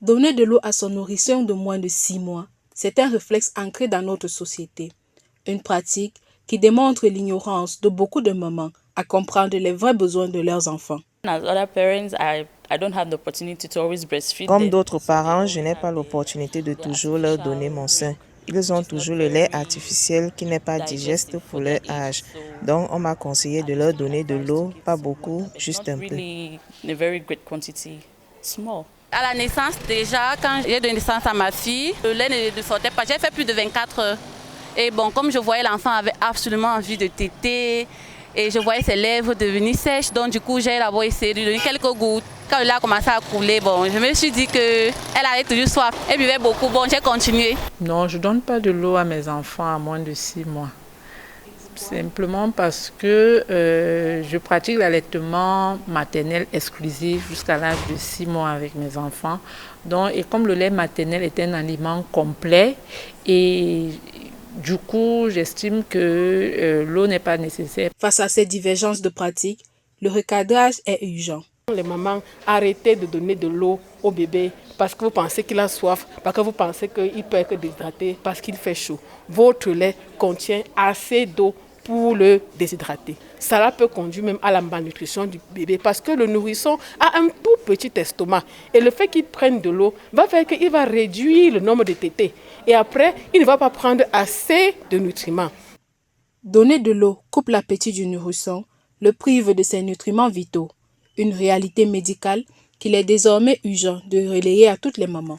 Donner de l'eau à son nourrisson de moins de 6 mois, c'est un réflexe ancré dans notre société. Une pratique qui démontre l'ignorance de beaucoup de mamans à comprendre les vrais besoins de leurs enfants. Comme d'autres parents, je n'ai pas l'opportunité de toujours leur donner mon sein. Ils ont toujours le lait artificiel qui n'est pas digeste pour leur âge. Donc, on m'a conseillé de leur donner de l'eau, pas beaucoup, juste un peu. À la naissance, déjà, quand j'ai donné naissance à ma fille, le lait ne sortait pas. J'ai fait plus de 24 heures. Et bon, comme je voyais l'enfant avait absolument envie de téter, et je voyais ses lèvres devenir sèches, donc du coup, j'ai d'abord essayé de lui donner quelques gouttes. Quand le lait a commencé à couler, bon, je me suis dit qu'elle avait toujours soif. Elle buvait beaucoup, bon, j'ai continué. Non, je ne donne pas de l'eau à mes enfants à moins de 6 mois. Simplement parce que je pratique l'allaitement maternel exclusif jusqu'à l'âge de 6 mois avec mes enfants. Donc, et comme le lait maternel est un aliment complet, et du coup, j'estime que l'eau n'est pas nécessaire. Face à ces divergences de pratiques, le recadrage est urgent. Les mamans, arrêtez de donner de l'eau au bébé parce que vous pensez qu'il a soif, parce que vous pensez qu'il peut être déshydraté, parce qu'il fait chaud. Votre lait contient assez d'eau pour le déshydrater. Cela peut conduire même à la malnutrition du bébé parce que le nourrisson a un tout petit estomac. Et le fait qu'il prenne de l'eau va faire qu'il va réduire le nombre de tétés. Et après, il ne va pas prendre assez de nutriments. Donner de l'eau coupe l'appétit du nourrisson, le prive de ses nutriments vitaux. Une réalité médicale qu'il est désormais urgent de relayer à toutes les mamans.